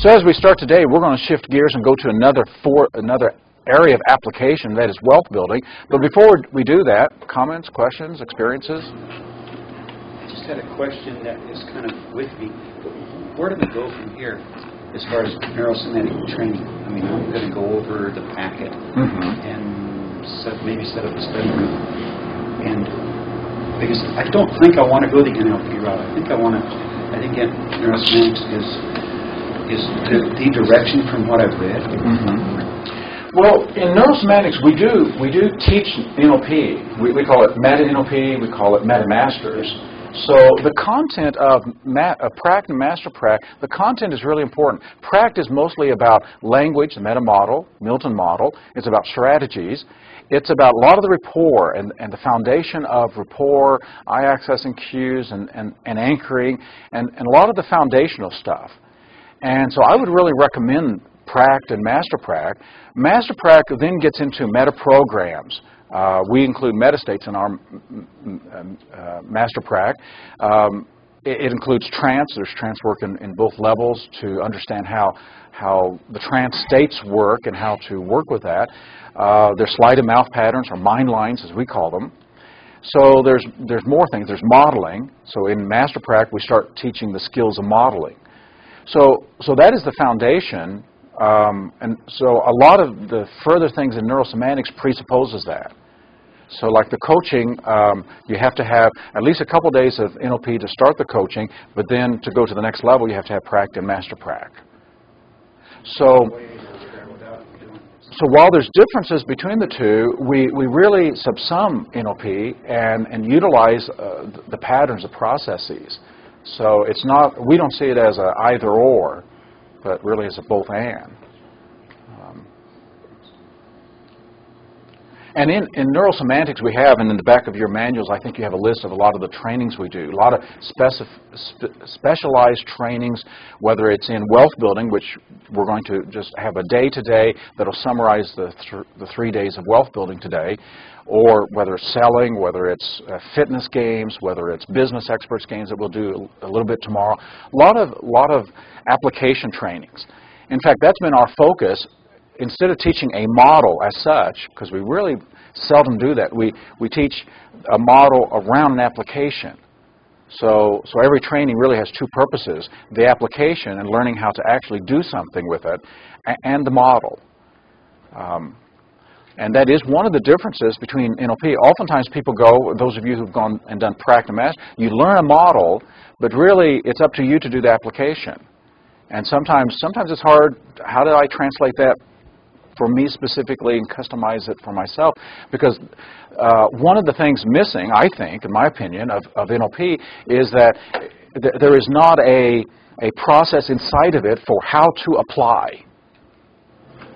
So as we start today, we're going to shift gears and go to another area of application, that is wealth building. But before we do that, comments, questions, experiences? I just had a question that is kind of with me. Where do we go from here as far as neurosemantic training? I mean, I'm going to go over the packet and maybe set up a study group. And because I don't think I want to go the NLP route. I think neurosemantics is the direction from what I've read. Well, in neurosemantics, we do teach NLP. We call it meta-NLP. We call it meta-masters. So the content of PRACT and MasterPRACT, the content is really important. PRACT is mostly about language, the meta model, Milton model. It's about strategies. It's about a lot of the rapport and the foundation of rapport, eye-accessing cues, and anchoring, and a lot of the foundational stuff. And so I would really recommend PRACT and MasterPRACT. MasterPRACT then gets into meta programs. We include meta states in our MasterPRACT. It includes trance. There's trance work in both levels to understand how the trance states work and how to work with that. There's slide and mouth patterns, or mind lines as we call them. So there's more things. There's modeling. So in MasterPRACT we start teaching the skills of modeling. So that is the foundation, and so a lot of the further things in neurosemantics presupposes that. So like the coaching, you have to have at least a couple days of NLP to start the coaching, but then to go to the next level you have to have PRACT and MasterPRACT. So while there's differences between the two, we really subsum NLP and utilize the patterns of processes. So it's not, we don't see it as a either or, but really as a both and. And in neurosemantics we have, and in the back of your manuals, I think you have a list of a lot of the trainings we do. A lot of specialized trainings, whether it's in wealth building, which we're going to just have a day today that will summarize the 3 days of wealth building today, or whether it's selling, whether it's fitness games, whether it's business experts games that we'll do a little bit tomorrow. A lot of application trainings. In fact, that's been our focus. Instead of teaching a model as such, because we really seldom do that, we teach a model around an application. So every training really has two purposes: the application and learning how to actually do something with it, and the model. And that is one of the differences between NLP. Oftentimes people go, those of you who've gone and done PRACT and Master, you learn a model, but really it's up to you to do the application. And sometimes it's hard. How do I translate that for me specifically and customize it for myself? Because one of the things missing, I think, in my opinion, of NLP is that there is not a process inside of it for how to apply.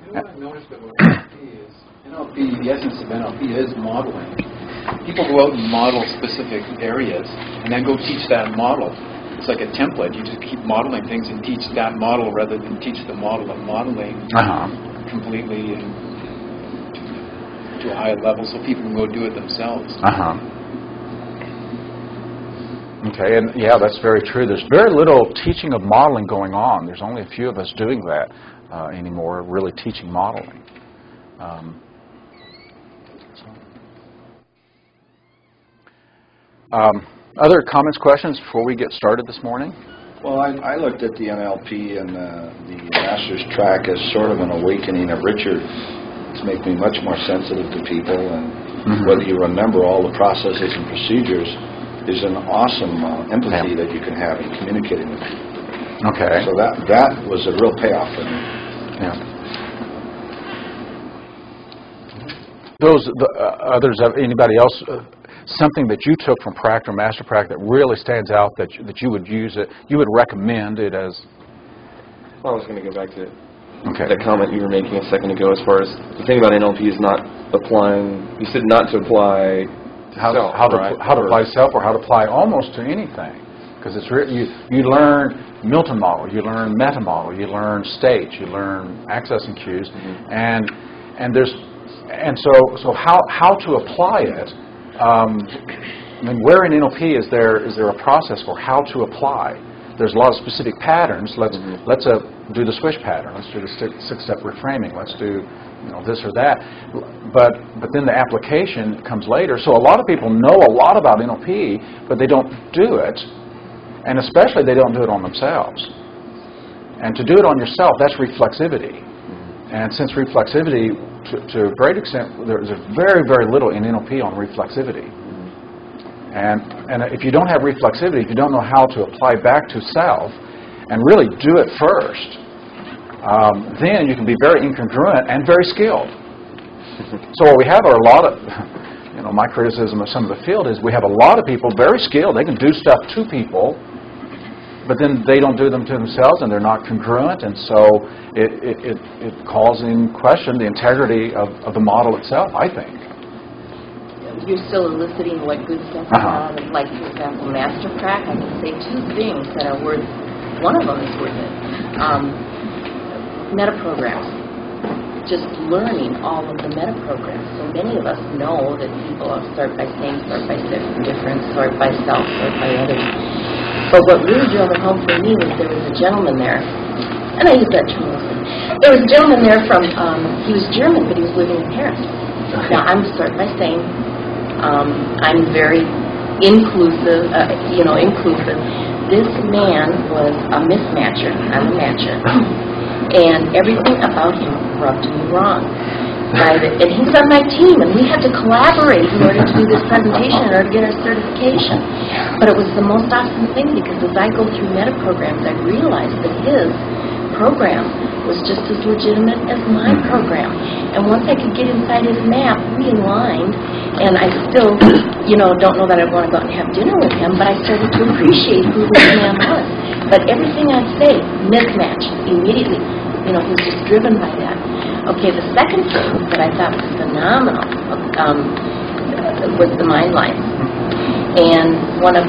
You know what I've noticed about NLP is, the essence of NLP is modeling. People go out and model specific areas and then go teach that model. It's like a template. You just keep modeling things and teach that model rather than teach the model of modeling completely to a high level so people can go do it themselves. Okay, and yeah, that's very true. There's very little teaching of modeling going on. There's only a few of us doing that anymore, really teaching modeling. Other comments, questions before we get started this morning? Well, I looked at the NLP and the Master's track as sort of an awakening of Richard to make me much more sensitive to people, and whether you remember all the processes and procedures is an awesome empathy that you can have in communicating with people. Okay. So that was a real payoff for me. Yeah. Those others, anybody else? Something that you took from PRACT or MasterPRACT that really stands out that you would use it, you would recommend it as? Well, I was going to go back to that comment you were making a second ago as far as the thing about NLP is not applying, you said not to apply how self, to apply self, or how to apply almost to anything. Because it's you learn Milton model, you learn meta model, you learn states, you learn accessing cues, and so how to apply it. I mean, where in NLP is there a process for how to apply? there's a lot of specific patterns. Let's do the swish pattern. Let's do the six-step reframing. Let's do this or that. But then the application comes later. So a lot of people know a lot about NLP, but they don't do it, and especially they don't do it on themselves. And to do it on yourself, that's reflexivity. And since reflexivity, to a great extent, there's very, very little in NLP on reflexivity. And if you don't have reflexivity, if you don't know how to apply back to self and really do it first, then you can be very incongruent and very skilled. So what we have are a lot of, my criticism of some of the field is we have a lot of people very skilled. They can do stuff to people, but then they don't do them to themselves, and they're not congruent, and so it calls in question the integrity of the model itself, I think. You're still eliciting what good stuff like, for example, Master Prac. I can say two things that are worth, one of them is worth it. Meta programs. Just learning all of the meta programs. So many of us know that people start by same, start by different, sort by self, sort by others. But what really drove it home for me was there was a gentleman there, and I use that term loosely. There was a gentleman there from, he was German, but he was living in Paris. Now, I'm start by saying, I'm very inclusive, inclusive. This man was a mismatcher. I'm a matcher. And everything about him rubbed me wrong. And he was on my team, and we had to collaborate in order to do this presentation, in order to get our certification. But it was the most awesome thing, because as I go through meta programs, I realized that his program was just as legitimate as my program. And once I could get inside his map, we aligned, and I still, don't know that I want to go out and have dinner with him, but I started to appreciate who this man was. But everything I say, mismatch immediately. He was just driven by that. Okay, the second thing that I thought was phenomenal was the mind lines. And one of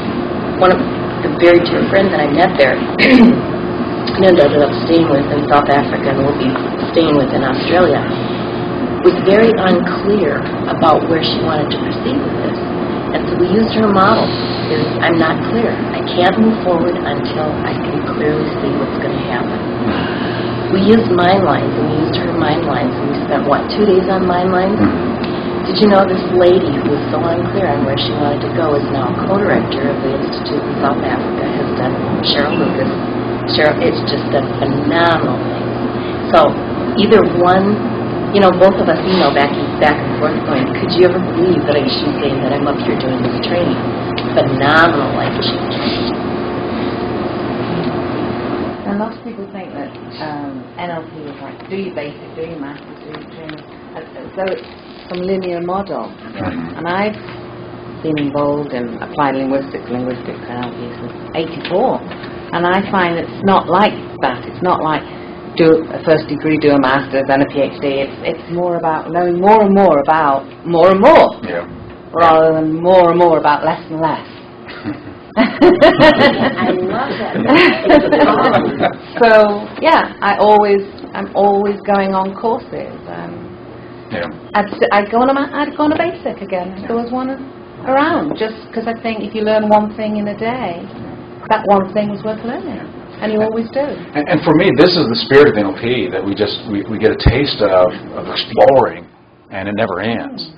the very dear friends that I met there, and ended up staying with in South Africa and will be staying with in Australia, was very unclear about where she wanted to proceed with this. And so we used her model. I'm not clear. I can't move forward until I can clearly see what's going to happen. We used mind lines, and we used her mind lines, and we spent, 2 days on mind lines? Did you know this lady who was so unclear on where she wanted to go is now co-director of the Institute in South Africa, has done Cheryl Lucas. It's just done phenomenal things. So either one, both of us email back and forth going, could you ever believe that she's saying that I'm up here doing this training? Phenomenal life change. And lots of people think that NLP is like, do your basic, do your master, do your training, as though it's some linear model. And I've been involved in applied linguistics NLP since '84. And I find it's not like that. It's not like do a first degree, do a master's, then a PhD. It's more about knowing more and more about more and more, rather than more and more about less and less. I love that. So I'm always going on courses. I'd go on a basic again. If there was one around, just because I think if you learn one thing in a day, that one thing was worth learning, and you always do. And for me, this is the spirit of NLP that we get a taste of exploring, and it never ends.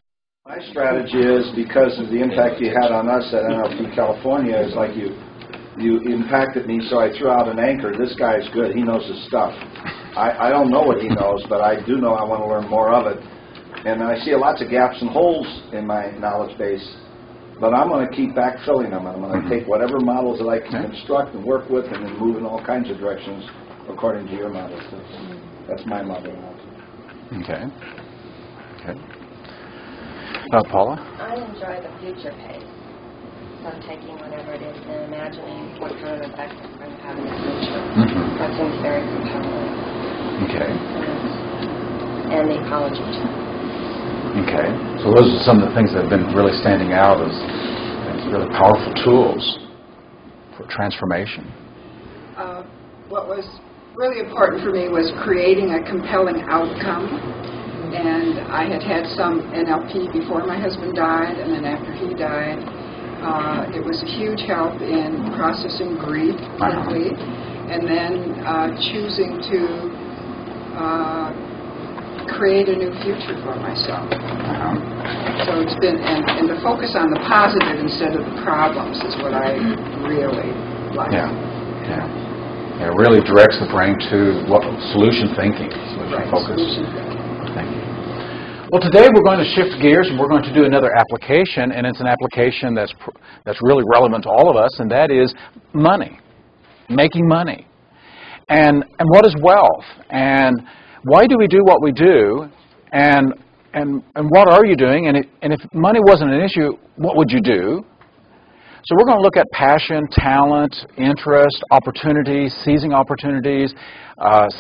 My strategy is, because of the impact you had on us at NLP California, is like you impacted me, so I threw out an anchor. This guy's good. He knows his stuff. I don't know what he knows, but I do know I want to learn more of it. And I see lots of gaps and holes in my knowledge base. But I'm going to keep backfilling them. I'm going to take whatever models that I can construct and work with and then move in all kinds of directions according to your models. That's my model. Okay. Paula? I enjoy the future pace. So taking whatever it is and imagining what kind of effect it's going to have in the future. That seems very compelling. Okay. And the ecology too. Okay. So those are some of the things that have been really standing out as really powerful tools for transformation. What was really important for me was creating a compelling outcome. And I had some NLP before my husband died, and then after he died. It was a huge help in processing grief quickly, and then choosing to create a new future for myself. So it's been, and the focus on the positive instead of the problems is what I really like. It really directs the brain to solution thinking, solution focus. Solution thinking. Thank you. Well, today we're going to shift gears and we're going to do another application, and it's an application that's really relevant to all of us, and that is money, making money. And what is wealth? And why do we do what we do? And what are you doing? And if money wasn't an issue, what would you do? So we're going to look at passion, talent, interest, opportunities, seizing opportunities,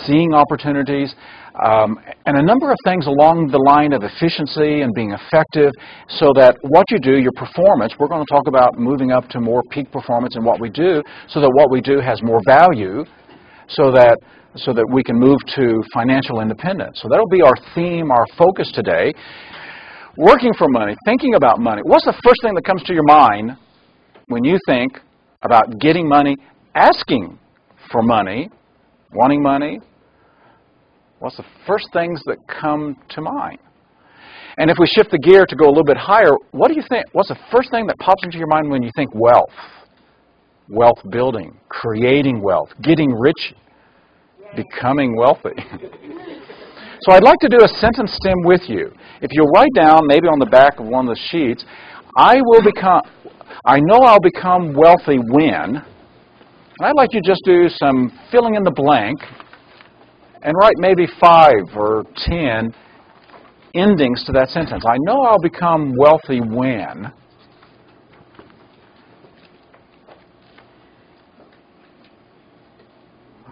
seeing opportunities, and a number of things along the line of efficiency and being effective, so that what you do, your performance, we're going to talk about moving up to more peak performance in what we do, so that what we do has more value, so that we can move to financial independence. So that'll be our theme, our focus today. Working for money, thinking about money. What's the first thing that comes to your mind when you think about getting money, asking for money, wanting money? What's the first things that come to mind? And if we shift the gear to go a little bit higher, what do you think? What's the first thing that pops into your mind when you think wealth? Wealth building, creating wealth, getting rich, becoming wealthy. So I'd like to do a sentence stem with you. If you'll write down, maybe on the back of one of the sheets, I know I'll become wealthy when, and I'd like you to just do some filling in the blank and write maybe 5 or 10 endings to that sentence. I know I'll become wealthy when.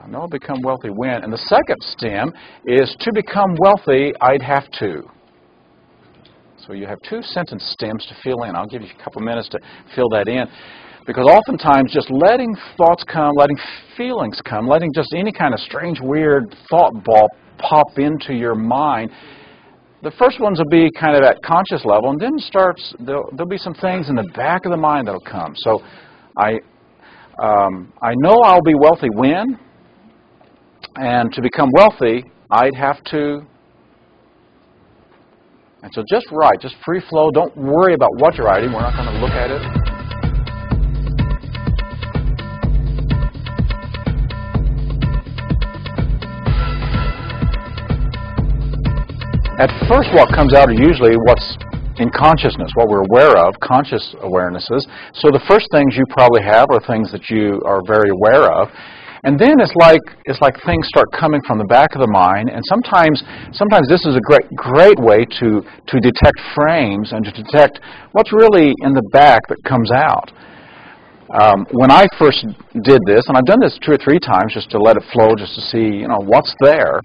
I know I'll become wealthy when. And the second stem is to become wealthy, I'd have to. So you have 2 sentence stems to fill in. I'll give you a couple minutes to fill that in. Because oftentimes just letting thoughts come, letting feelings come, letting just any kind of strange, weird thought ball pop into your mind, the first ones will be kind of at conscious level, and then there'll be some things in the back of the mind that'll come. So I know I'll be wealthy when, and to become wealthy, I'd have to. And so just write, just free flow. Don't worry about what you're writing. We're not going to look at it. At first, what comes out are usually what's in consciousness, what we're aware of, conscious awarenesses. So the first things you probably have are things that you are very aware of. And then it's like things start coming from the back of the mind, and sometimes this is a great way to detect frames and to detect what's really in the back that comes out. When I first did this, and I've done this 2 or 3 times just to let it flow, just to see what's there.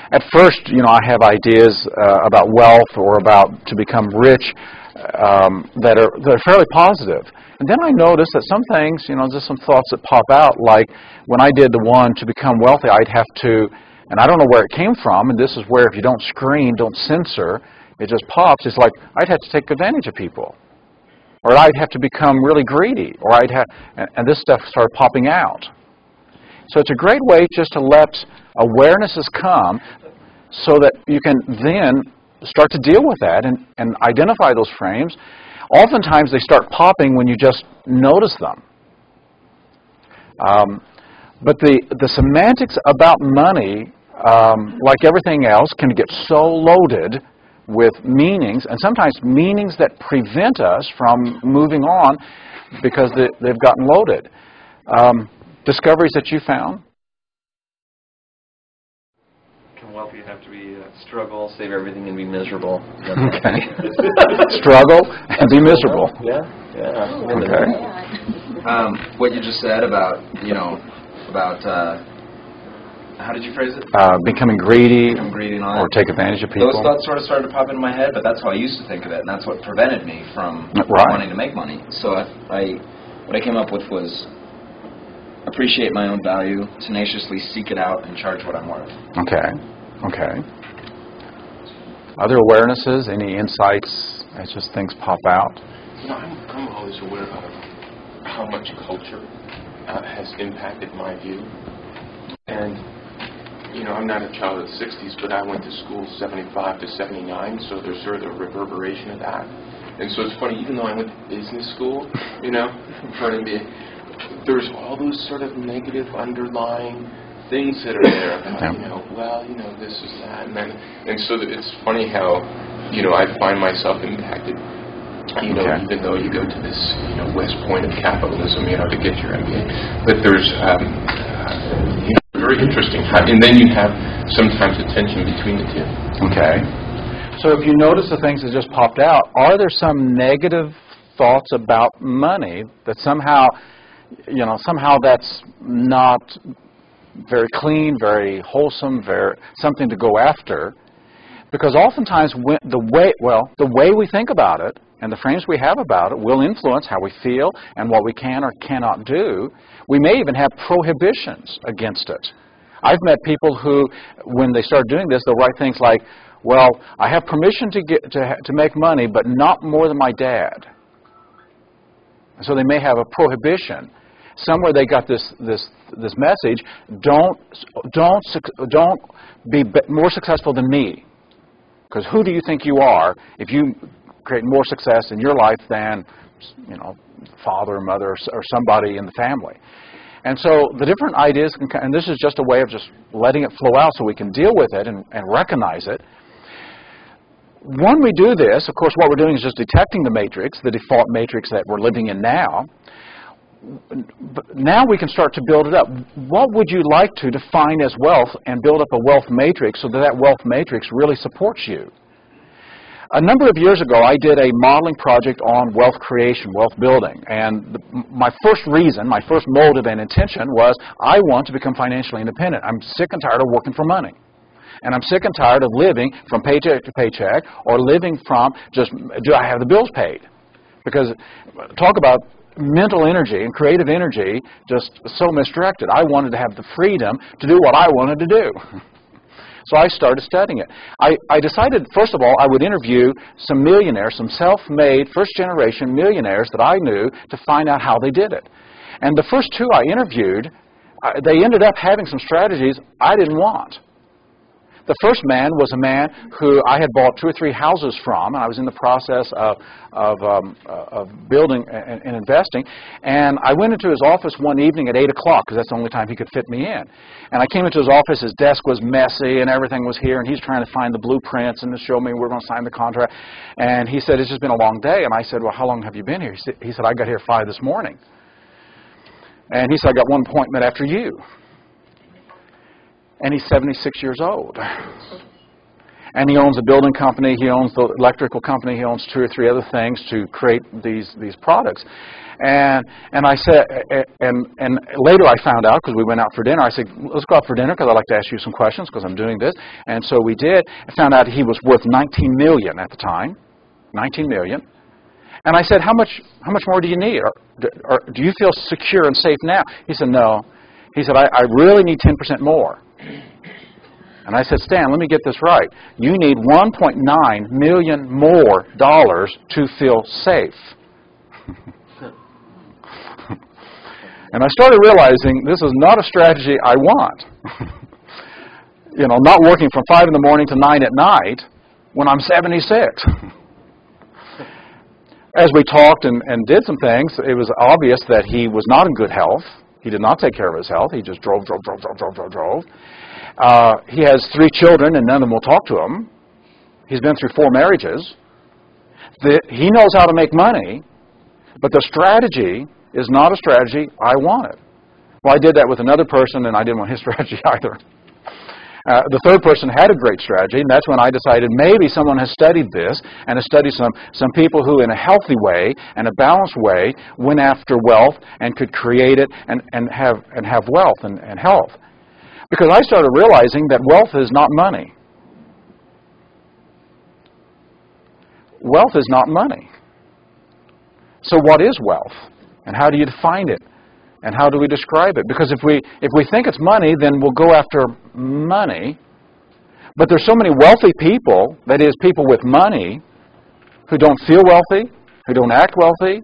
At first, I have ideas about wealth or about to become rich that are fairly positive. And then I noticed that some things, just some thoughts that pop out, like when I did the one to become wealthy, I'd have to, and I don't know where it came from, and this is where if you don't screen, don't censor, it just pops. It's like I'd have to take advantage of people, or I'd have to become really greedy, or and this stuff started popping out. So it's a great way just to let awarenesses come so that you can then start to deal with that and identify those frames. Oftentimes they start popping when you just notice them. But the semantics about money, like everything else, can get so loaded with meanings, and sometimes meanings that prevent us from moving on because they've gotten loaded. Discoveries that you found? Can wealthy have to be struggle, save everything, and be miserable? Okay. Struggle and be miserable. Yeah. Okay. What you just said about how did you phrase it? Becoming greedy, or take advantage of people. Those thoughts sort of started to pop into my head, but that's how I used to think of it, and that's what prevented me from wanting to make money. So what I came up with was appreciate my own value, tenaciously seek it out, and charge what I'm worth. Okay. Other awarenesses, any insights as just things pop out? I'm always aware of how much culture has impacted my view. And, I'm not a child of the 60s, but I went to school 75 to 79, so there's sort of the reverberation of that. And so it's funny, even though I went to business school, for an MBA, there's all those sort of negative underlying things that are there about, this is that, and so it's funny how, I find myself impacted, even though you go to this, West Point of capitalism, to get your MBA, but there's, very interesting, and then you have sometimes a tension between the two. Okay. So if you notice the things that just popped out, are there some negative thoughts about money that somehow that's not very clean, very wholesome, very something to go after? Because oftentimes the way we think about it and the frames we have about it will influence how we feel and what we can or cannot do. We may even have prohibitions against it. I've met people who, when they start doing this, they'll write things like, well, I have permission to make money, but not more than my dad. So they may have a prohibition. Somewhere they got this message: don't be more successful than me, because who do you think you are if you create more success in your life than father or mother or somebody in the family? And so the different ideas, and this is just a way of just letting it flow out so we can deal with it and recognize it. When we do this, of course, what we're doing is just detecting the matrix, the default matrix that we're living in now. But now we can start to build it up. What would you like to define as wealth and build up a wealth matrix so that wealth matrix really supports you? A number of years ago, I did a modeling project on wealth creation, wealth building. And my first motive and intention was I want to become financially independent. I'm sick and tired of working for money. And I'm sick and tired of living from paycheck to paycheck or living from just, do I have the bills paid? Because talk about mental energy and creative energy just so misdirected. I wanted to have the freedom to do what I wanted to do. So I started studying it. I decided, first of all, I would interview some millionaires, some self-made, first-generation millionaires that I knew to find out how they did it. And the first two I interviewed, they ended up having some strategies I didn't want. The first man was a man who I had bought 2 or 3 houses from, and I was in the process of building and investing. And I went into his office one evening at 8 o'clock, because that's the only time he could fit me in. And I came into his office, his desk was messy, and everything was here, and he's trying to find the blueprints and to show me we're going to sign the contract. And he said, it's just been a long day. And I said, well, how long have you been here? He said, I got here 5 this morning. And he said, I got one appointment after you. And he's 76 years old. And he owns a building company, he owns the electrical company, he owns 2 or 3 other things to create these products. And I said, and later I found out, because we went out for dinner, I said, let's go out for dinner because I'd like to ask you some questions because I'm doing this. And so we did. I found out he was worth $19 million at the time. $19 million. And I said, how much more do you need? Or do you feel secure and safe now? He said, no. He said, I really need 10% more. And I said, Stan, let me get this right. You need $1.9 million more to feel safe. And I started realizing this is not a strategy I want. Not working from 5 in the morning to 9 at night when I'm 76. As we talked and did some things, it was obvious that he was not in good health. He did not take care of his health. He just drove. He has 3 children, and none of them will talk to him. He's been through 4 marriages. He knows how to make money, but the strategy is not a strategy I wanted. Well, I did that with another person, and I didn't want his strategy either. The third person had a great strategy, and that's when I decided maybe someone has studied this and has studied some people who, in a healthy way and a balanced way, went after wealth and could create it and have wealth and health. Because I started realizing that wealth is not money. Wealth is not money. So what is wealth? And how do you define it? And how do we describe it? Because if we think it's money, then we'll go after money. But there's so many wealthy people, that is, people with money, who don't feel wealthy, who don't act wealthy,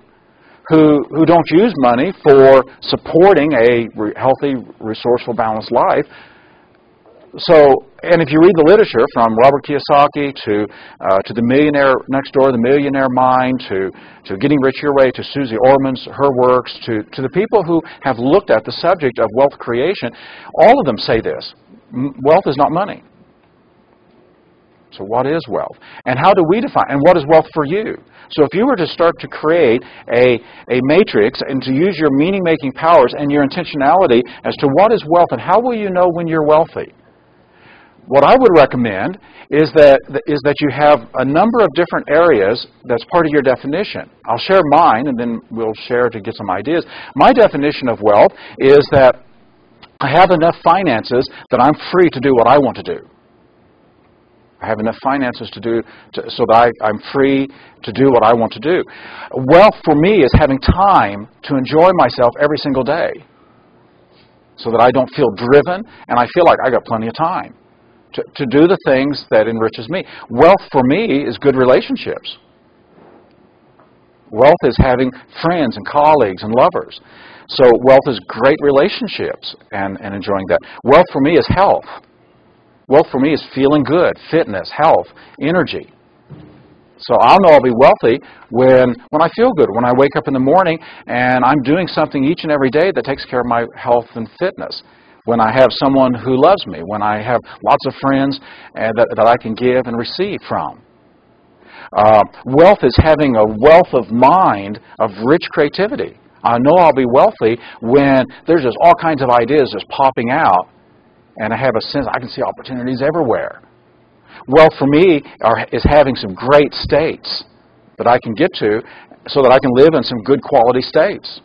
who don't use money for supporting a healthy, resourceful, balanced life. So, and if you read the literature from Robert Kiyosaki to The Millionaire Next Door, The Millionaire Mind, to Getting Rich Your Way, to Susie Orman's, her works, to the people who have looked at the subject of wealth creation, all of them say this: wealth is not money. So what is wealth? And how do we define, and what is wealth for you? So if you were to start to create a matrix and to use your meaning-making powers and your intentionality as to what is wealth and how will you know when you're wealthy, what I would recommend is that you have a number of different areas that's part of your definition. I'll share mine, and then we'll share to get some ideas. My definition of wealth is that I have enough finances that I'm free to do what I want to do. I have enough finances so that I'm free to do what I want to do. Wealth for me is having time to enjoy myself every single day so that I don't feel driven and I feel like I got plenty of time to do the things that enriches me. Wealth for me is good relationships. Wealth is having friends and colleagues and lovers. So wealth is great relationships and enjoying that. Wealth for me is health. Wealth for me is feeling good, fitness, health, energy. So I'll know I'll be wealthy when I feel good, when I wake up in the morning and I'm doing something each and every day that takes care of my health and fitness. When I have someone who loves me, when I have lots of friends that I can give and receive from. Wealth is having a wealth of mind of rich creativity. I know I'll be wealthy when there's just all kinds of ideas just popping out and I have a sense I can see opportunities everywhere. Wealth for me is having some great states that I can get to so that I can live in some good quality states.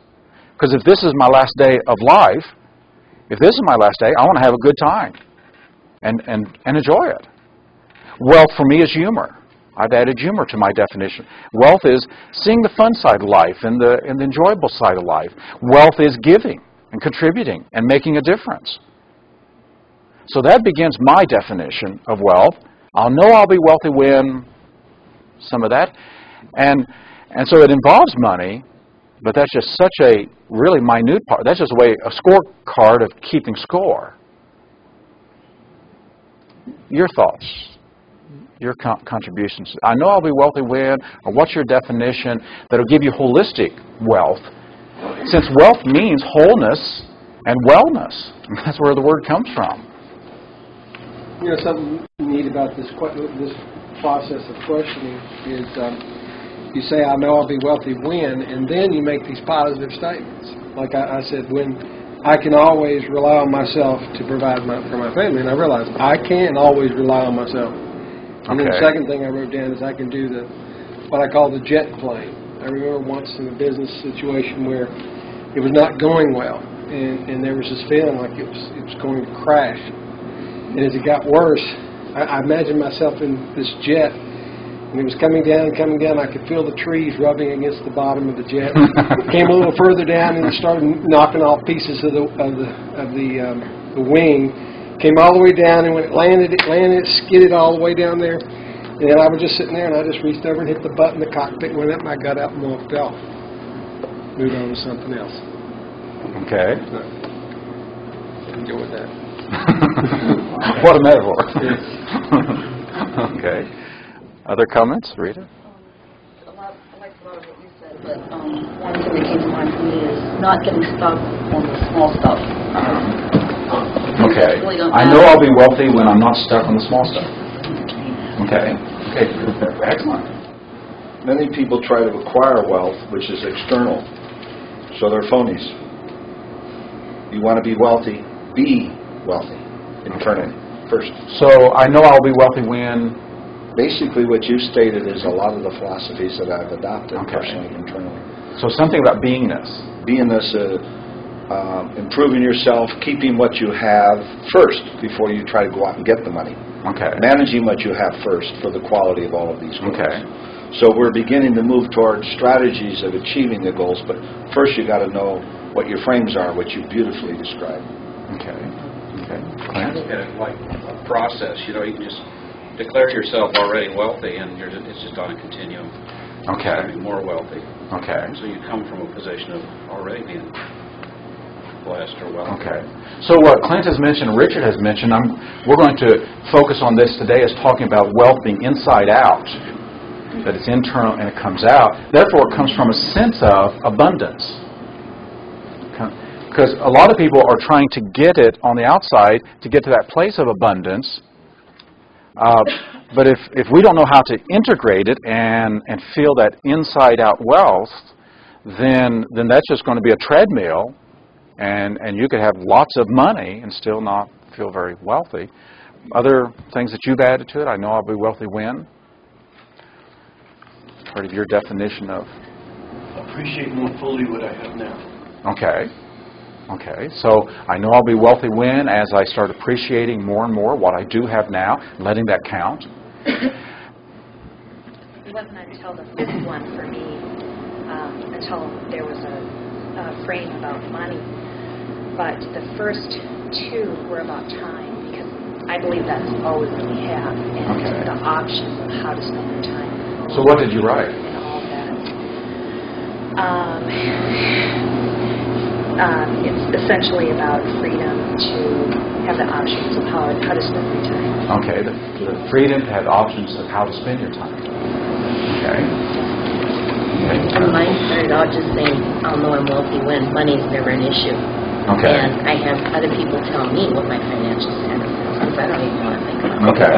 Because if this is my last day of life, if this is my last day, I want to have a good time and enjoy it. Wealth for me is humor. I've added humor to my definition. Wealth is seeing the fun side of life and the enjoyable side of life. Wealth is giving and contributing and making a difference. So that begins my definition of wealth. I'll know I'll be wealthy when some of that. And so it involves money, but that's just such a really minute part. That's just a scorecard of keeping score. Your thoughts, your contributions. I know I'll be wealthy when, or what's your definition that'll give you holistic wealth? Since wealth means wholeness and wellness. That's where the word comes from. You know, something neat about this process of questioning is you say, I know I'll be wealthy when, and then you make these positive statements. Like I said, when I can always rely on myself to provide for my family, and I realized I can't always rely on myself. And then the second thing I wrote down is I can do what I call the jet plane. I remember once in a business situation where it was not going well, and there was this feeling like it was going to crash. And as it got worse, I imagined myself in this jet, and it was coming down. I could feel the trees rubbing against the bottom of the jet. It came a little further down, and it started knocking off pieces of the wing. Came all the way down, and when it landed, skidded all the way down there. And then I was just sitting there, and I just reached over and hit the button. The cockpit went up, and I got out and walked off. Moved on to something else. Okay. Go with that. What a metaphor. Okay. Other comments, Rita? I like a lot of what you said, but one thing that came to mind for me is not getting stuck on the small stuff. Okay. Really I know I'll be wealthy when I'm not stuck on the small stuff. Okay. Excellent. Many people try to acquire wealth, which is external, so they're phonies. You want to be wealthy, be wealthy internally first. So I know I'll be wealthy when? Basically what you stated is a lot of the philosophies that I've adopted personally, internally. So something about beingness. Beingness, improving yourself, keeping what you have first before you try to go out and get the money. Okay. Managing what you have first for the quality of all of these goals. Okay. So we're beginning to move towards strategies of achieving the goals, but first you got to know what your frames are, which you beautifully described. Okay. I look at it like a process. You can just declare yourself already wealthy, and it's just on a continuum. Okay. Becoming more wealthy. Okay. So you come from a position of already being blessed or wealthy. Okay. So what Clint has mentioned, Richard has mentioned, we're going to focus on this today as talking about wealth being inside out, that it's internal and it comes out. Therefore, it comes from a sense of abundance. Because a lot of people are trying to get it on the outside to get to that place of abundance. But if we don't know how to integrate it and feel that inside-out wealth, then that's just going to be a treadmill, and you could have lots of money and still not feel very wealthy. Other things that you've added to it, I know I'll be wealthy when? Part of your definition of... Appreciate more fully what I have now. Okay. Okay, so I know I'll be wealthy when, as I start appreciating more and more what I do have now, letting that count. It wasn't until the fifth one for me, until there was a frame about money. But the first two were about time, because I believe that's all we really have, and the options of how to spend your time. So what did you write? And all that. It's essentially about freedom to have the options of how to spend your time. Okay, the freedom to have options of how to spend your time. Okay. And mine started out just saying, I'll know I'm wealthy when money's never an issue. Okay. And I have other people tell me what my financial status is, because I don't even know what I make money. Okay.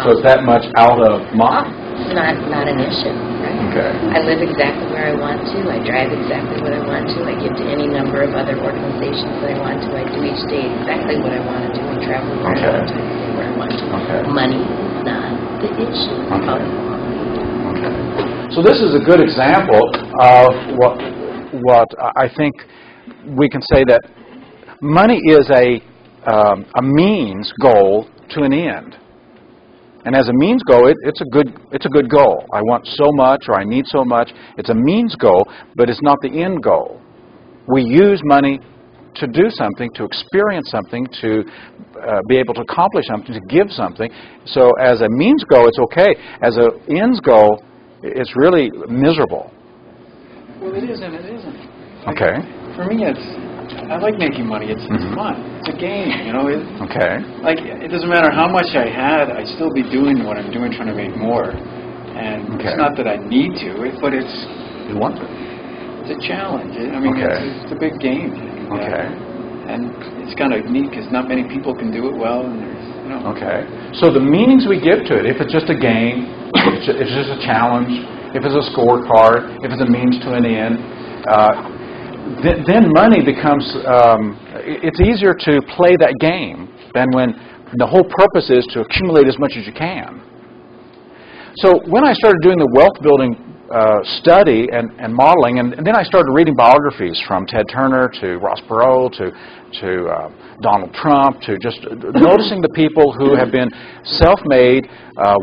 So it's that much out of mind? It's not an issue. Right? Okay. I live exactly where I want to. I drive exactly what I want to. I give to any number of other organizations that I want to. I do each day exactly what I want to do and travel where I want to and stay where I want to. Okay. Money is not the issue. Okay. So this is a good example of what I think we can say that money is a means goal to an end. And as a means goal, it's a good goal. I want so much, or I need so much. It's a means goal, but it's not the end goal. We use money to do something, to experience something, to be able to accomplish something, to give something. So as a means goal, it's okay. As an ends goal, it's really miserable. Well, it is and it isn't. Okay. For me, I like making money. It's fun. It's a game, you know. Okay. Like, it doesn't matter how much I had, I'd still be doing what I'm doing, trying to make more. And it's not that I need to, but it's... You want to. It's a challenge. I mean, it's a big game. Okay. And it's kind of neat because not many people can do it well, and there's, you know. Okay. So the meanings we give to it, if it's just a game, if it's just a challenge, if it's a scorecard, if it's a means to an end, then money becomes, it's easier to play that game than when the whole purpose is to accumulate as much as you can. So when I started doing the wealth building study and modeling, and then I started reading biographies from Ted Turner to Ross Perot to Donald Trump, to just noticing the people who have been self-made,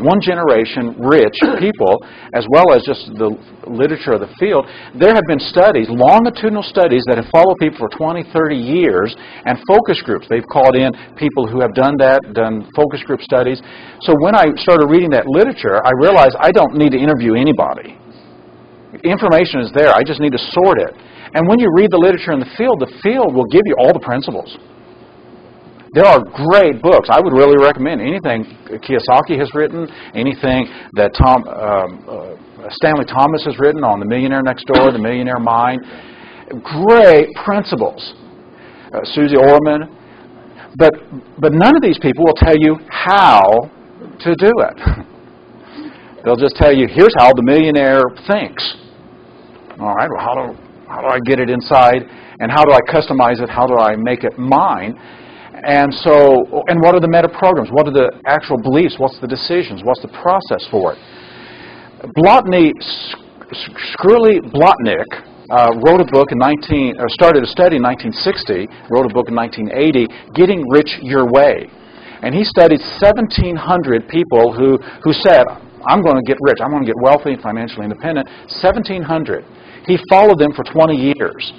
one-generation rich people, as well as just the literature of the field. There have been studies, longitudinal studies, that have followed people for 20, 30 years, and focus groups. They've called in people who have done focus group studies. So when I started reading that literature, I realized I don't need to interview anybody. Information is there. I just need to sort it. And when you read the literature in the field will give you all the principles. There are great books. I would really recommend anything Kiyosaki has written, anything that Stanley Thomas has written on The Millionaire Next Door, The Millionaire Mind. Great principles. Susie Orman. But none of these people will tell you how to do it. They'll just tell you, here's how the millionaire thinks. All right, well, how do I get it inside? And how do I customize it? How do I make it mine? And what are the meta programs? What are the actual beliefs? What's the decisions? What's the process for it? Shkreli Blotnick wrote a book started a study in 1960, wrote a book in 1980, Getting Rich Your Way. And he studied 1,700 people who said, I'm going to get rich, I'm going to get wealthy and financially independent. 1,700. He followed them for 20 years.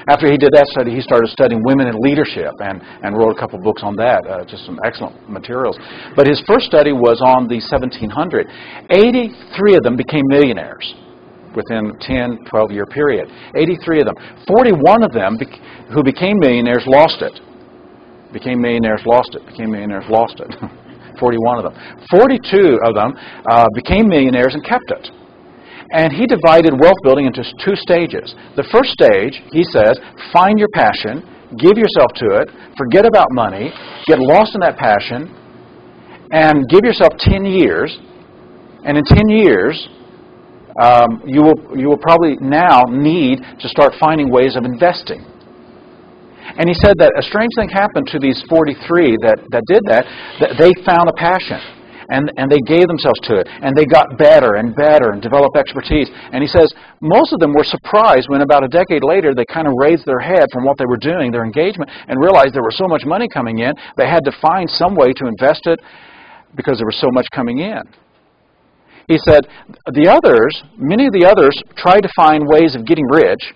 After he did that study, he started studying women in leadership and wrote a couple books on that, just some excellent materials. But his first study was on the 1700. 83 of them became millionaires within a 10, 12-year period. 83 of them. 41 of them who became millionaires lost it. Became millionaires, lost it. Became millionaires, lost it. 41 of them. 42 of them became millionaires and kept it. And he divided wealth building into 2 stages. The first stage, he says, find your passion, give yourself to it, forget about money, get lost in that passion, and give yourself 10 years. And in 10 years, you will probably now need to start finding ways of investing. And he said that a strange thing happened to these 43 that did that they found a passion. And they gave themselves to it. And they got better and better and developed expertise. And he says most of them were surprised when about a decade later they kind of raised their head from what they were doing, their engagement, and realized there was so much money coming in, they had to find some way to invest it because there was so much coming in. He said many of the others tried to find ways of getting rich.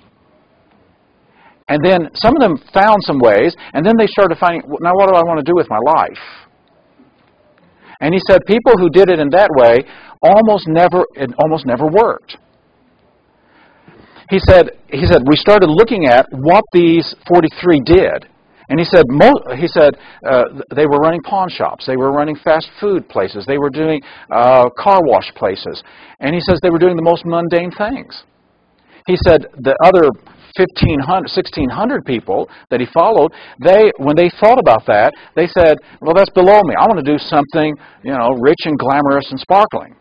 And then some of them found some ways, and then they started finding, now what do I want to do with my life? And he said people who did it in that way it almost never worked. He said we started looking at what these 43 did. And he said they were running pawn shops, they were running fast food places, they were doing car wash places. And he says they were doing the most mundane things. He said the other 1,600 people that he followed, when they thought about that, they said, well, that's below me. I want to do something, rich and glamorous and sparkling.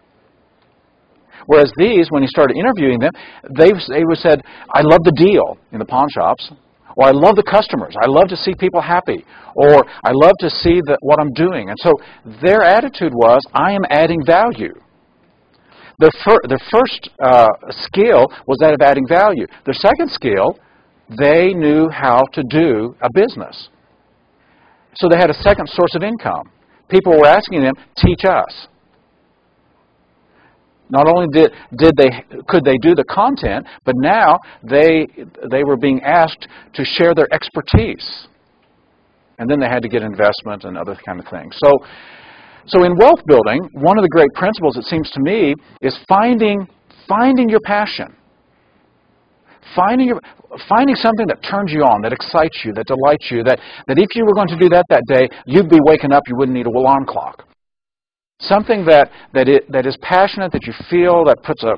Whereas these, when he started interviewing them, they said, I love the deal in the pawn shops, or I love the customers. I love to see people happy, or I love to see what I'm doing. And so their attitude was, I am adding value. Their first skill was that of adding value. Their second skill, they knew how to do a business. So they had a second source of income. People were asking them, teach us. Not only could they do the content, but now they were being asked to share their expertise. And then they had to get investment and other kind of things. So in wealth building, one of the great principles, it seems to me, is finding your passion. Finding something that turns you on, that excites you, that delights you, that if you were going to do that day, you'd be waking up, you wouldn't need an alarm clock. Something that is passionate, that you feel, that puts a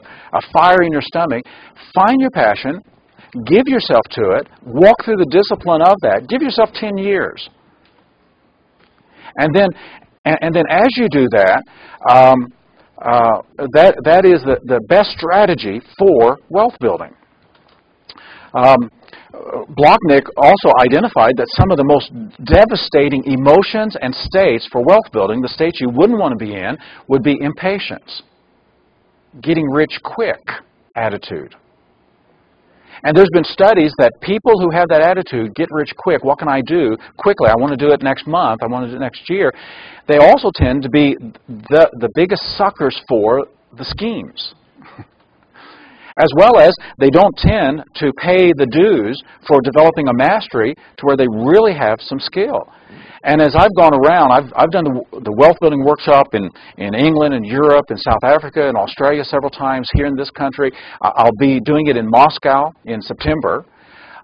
fire in your stomach. Find your passion, give yourself to it, walk through the discipline of that, give yourself 10 years. And then as you do that, that is the best strategy for wealth building. Blochnik also identified that some of the most devastating emotions and states for wealth building, the states you wouldn't want to be in, would be impatience, getting rich quick attitude. And there's been studies that people who have that attitude, get rich quick, what can I do quickly? I want to do it next month, I want to do it next year. They also tend to be the biggest suckers for the schemes. As well as they don't tend to pay the dues for developing a mastery to where they really have some skill. And as I've gone around, I've done the wealth building workshop in England and Europe and South Africa and Australia several times, here in this country. I'll be doing it in Moscow in September.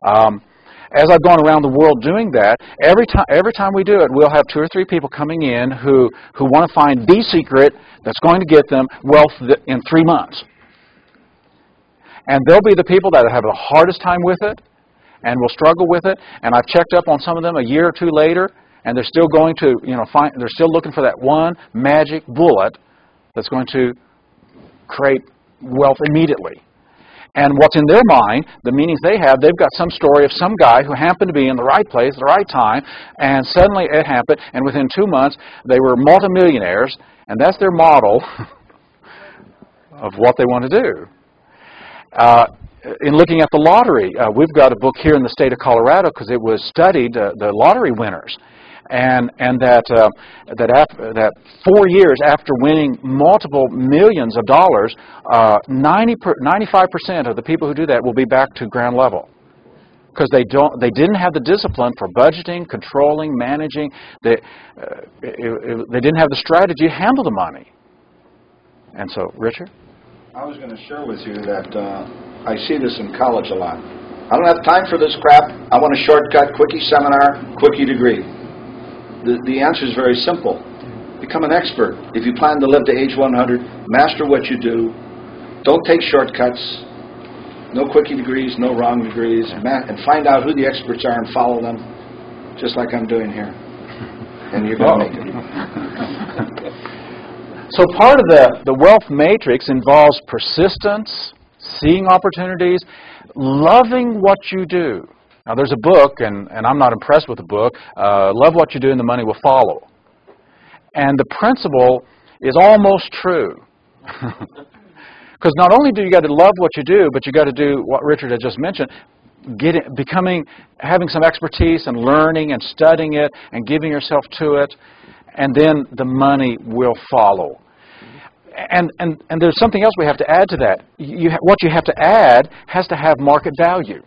As I've gone around the world doing that, every time we do it, we'll have 2 or 3 people coming in who want to find the secret that's going to get them wealth in 3 months. And they'll be the people that have the hardest time with it and will struggle with it. And I've checked up on some of them a year or 2 later, and they're still going to, they're still looking for that one magic bullet that's going to create wealth immediately. And what's in their mind, the meanings they have, they've got some story of some guy who happened to be in the right place at the right time, and suddenly it happened, and within 2 months they were multimillionaires, and that's their model of what they want to do. In looking at the lottery, we've got a book here in the state of Colorado because it was studied, the lottery winners, and that 4 years after winning multiple millions of dollars, 95% of the people who do that will be back to ground level. because they didn't have the discipline for budgeting, controlling, managing. They didn't have the strategy to handle the money. And so, Richard? I was going to share with you that I see this in college a lot. I don't have time for this crap. I want a shortcut, quickie seminar, quickie degree. The answer is very simple. Become an expert. If you plan to live to age 100, master what you do. Don't take shortcuts. No quickie degrees, no wrong degrees. And find out who the experts are and follow them, just like I'm doing here. And you're going to make it. So part of the wealth matrix involves persistence, seeing opportunities, loving what you do. Now there's a book, and I'm not impressed with the book, Love What You Do and the Money Will Follow. And the principle is almost true. Because not only do you got to love what you do, but you got to do what Richard had just mentioned, having some expertise and learning and studying it and giving yourself to it, and then the money will follow. And there's something else we have to add to that. What you have to add has to have market value.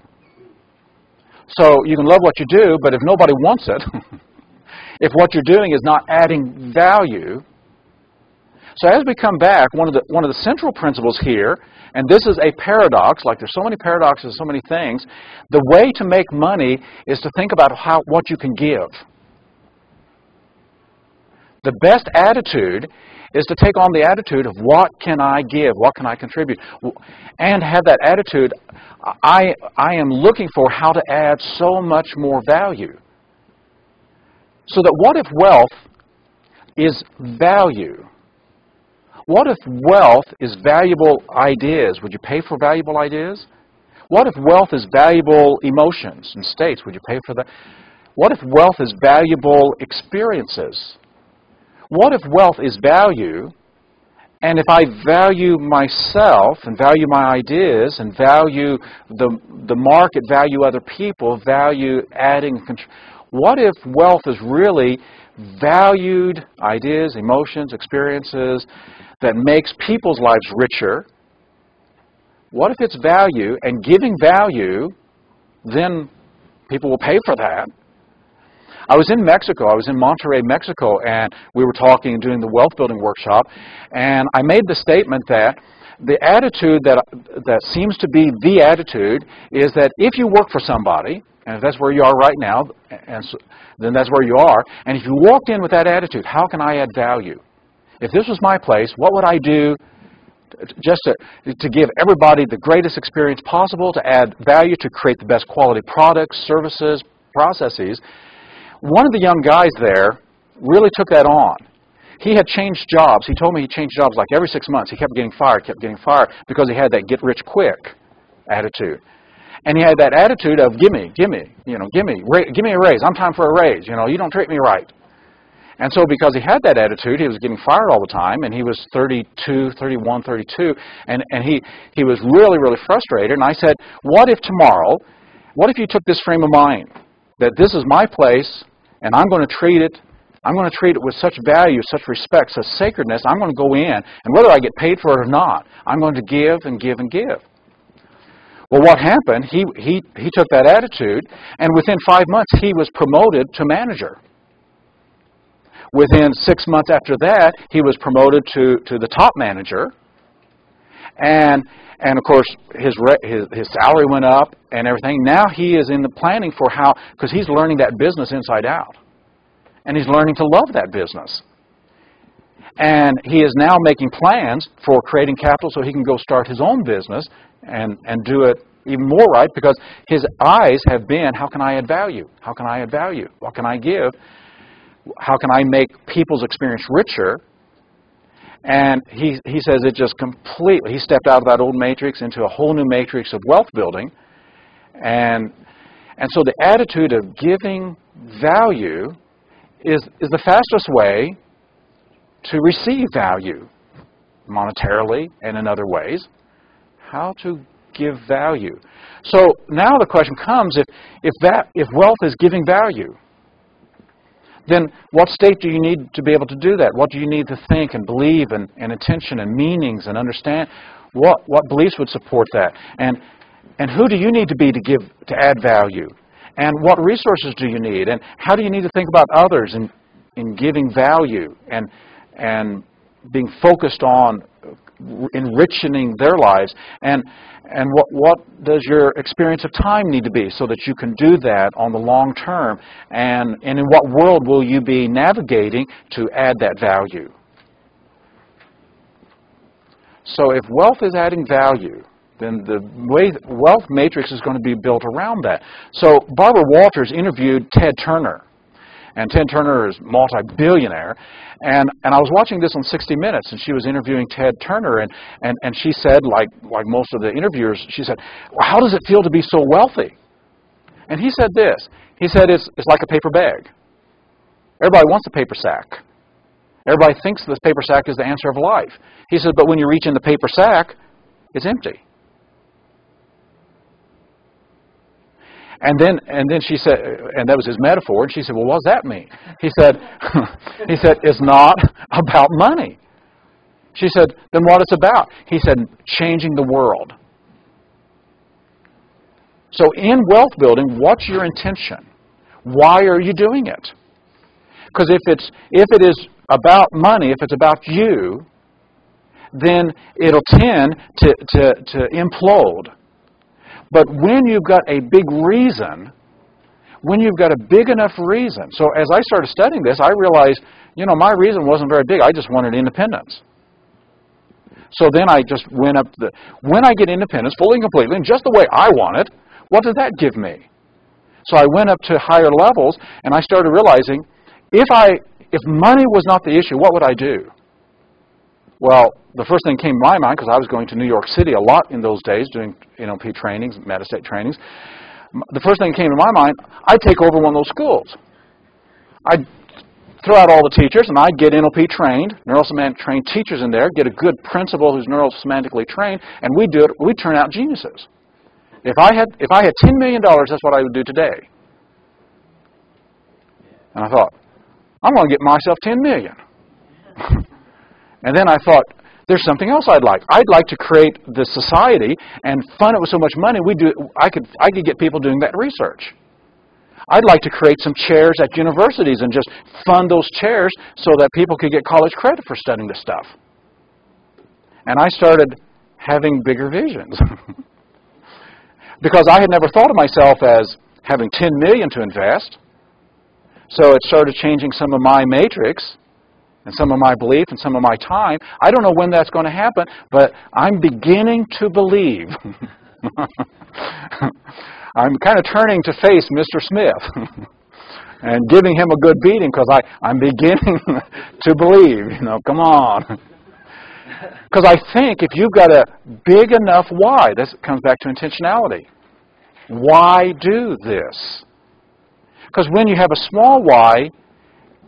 So you can love what you do, but if nobody wants it, if what you're doing is not adding value. So as we come back, one of the central principles here, and this is a paradox, like there's so many paradoxes, so many things, the way to make money is to think about what you can give. The best attitude is to take on the attitude of what can I give, what can I contribute, and have that attitude, I am looking for how to add so much more value. So that what if wealth is value? What if wealth is valuable ideas? Would you pay for valuable ideas? What if wealth is valuable emotions and states? Would you pay for that? What if wealth is valuable experiences? What if wealth is value, and if I value myself and value my ideas and value the market, value other people, value adding, what if wealth is really valued ideas, emotions, experiences that makes people's lives richer? What if it's value, and giving value, then people will pay for that? I was in Mexico. I was in Monterrey, Mexico, and we were talking and doing the wealth building workshop, and I made the statement that the attitude that seems to be the attitude is that if you work for somebody, and if that's where you are right now, and so, then that's where you are, and if you walked in with that attitude, how can I add value? If this was my place, what would I do just to give everybody the greatest experience possible, to add value, to create the best quality products, services, processes? One of the young guys there really took that on. He had changed jobs. He told me he changed jobs like every 6 months. He kept getting fired, because he had that get-rich-quick attitude. And he had that attitude of, give me a raise. I'm time for a raise. You don't treat me right. And so because he had that attitude, he was getting fired all the time, and he was 32, 31, 32, and he was really, really frustrated. And I said, what if you took this frame of mind, that this is my place, and I'm going to treat it with such value, such respect, such sacredness. I'm going to go in, and whether I get paid for it or not, I'm going to give and give and give. Well, what happened, he took that attitude, and within 5 months, he was promoted to manager. Within 6 months after that, he was promoted to the top manager, and of course, his salary went up and everything. Now he is in the planning for because he's learning that business inside out. And he's learning to love that business. And he is now making plans for creating capital so he can go start his own business and do it even more right, because his eyes have been, how can I add value? How can I add value? What can I give? How can I make people's experience richer? And he says it just completely, he stepped out of that old matrix into a whole new matrix of wealth building. And so the attitude of giving value is the fastest way to receive value, monetarily and in other ways. How to give value. So now the question comes, if wealth is giving value, then what state do you need to be able to do that? What do you need to think and believe and attention and meanings and understand? What beliefs would support that? And And who do you need to be to add value? And what resources do you need? And how do you need to think about others in giving value and being focused on enriching their lives? And what does your experience of time need to be so that you can do that on the long term? And in what world will you be navigating to add that value? So if wealth is adding value, then the way wealth matrix is going to be built around that. So Barbara Walters interviewed Ted Turner. And Ted Turner is multi-billionaire. And I was watching this on 60 Minutes, and she was interviewing Ted Turner, and she said, like most of the interviewers, she said, well, how does it feel to be so wealthy? And he said this. He said, it's like a paper bag. Everybody wants a paper sack. Everybody thinks this paper sack is the answer of life. He said, but when you reach in the paper sack, it's empty. And then she said, and that was his metaphor, and she said, well, what does that mean? He said, it's not about money. She said, then what it's about? He said, changing the world. So in wealth building, what's your intention? Why are you doing it? Because if it is about money, if it's about you, then it'll tend to implode. But when you've got a big reason, when you've got a big enough reason, so as I started studying this, I realized, my reason wasn't very big. I just wanted independence. So then I just went up when I get independence fully and completely, and just the way I want it, what does that give me? So I went up to higher levels, and I started realizing, if money was not the issue, what would I do? Well, the first thing came to my mind, because I was going to New York City a lot in those days, doing NLP trainings, Metastate trainings. The first thing that came to my mind, I'd take over one of those schools. I'd throw out all the teachers, and I'd get NLP trained, neurosemantic trained teachers in there, get a good principal who's neurosemantically trained, and we'd turn out geniuses. If I had $10 million, that's what I would do today. And I thought, I'm going to get myself $10 million. And then I thought, there's something else I'd like. I'd like to create the society and fund it with so much money, I could get people doing that research. I'd like to create some chairs at universities and just fund those chairs so that people could get college credit for studying this stuff. And I started having bigger visions. Because I had never thought of myself as having $10 million to invest. So it started changing some of my matrix and some of my belief and some of my time. I don't know when that's going to happen, but I'm beginning to believe. I'm kind of turning to face Mr. Smith and giving him a good beating because I'm beginning to believe, come on. Because I think if you've got a big enough why, this comes back to intentionality. Why do this? Because when you have a small why,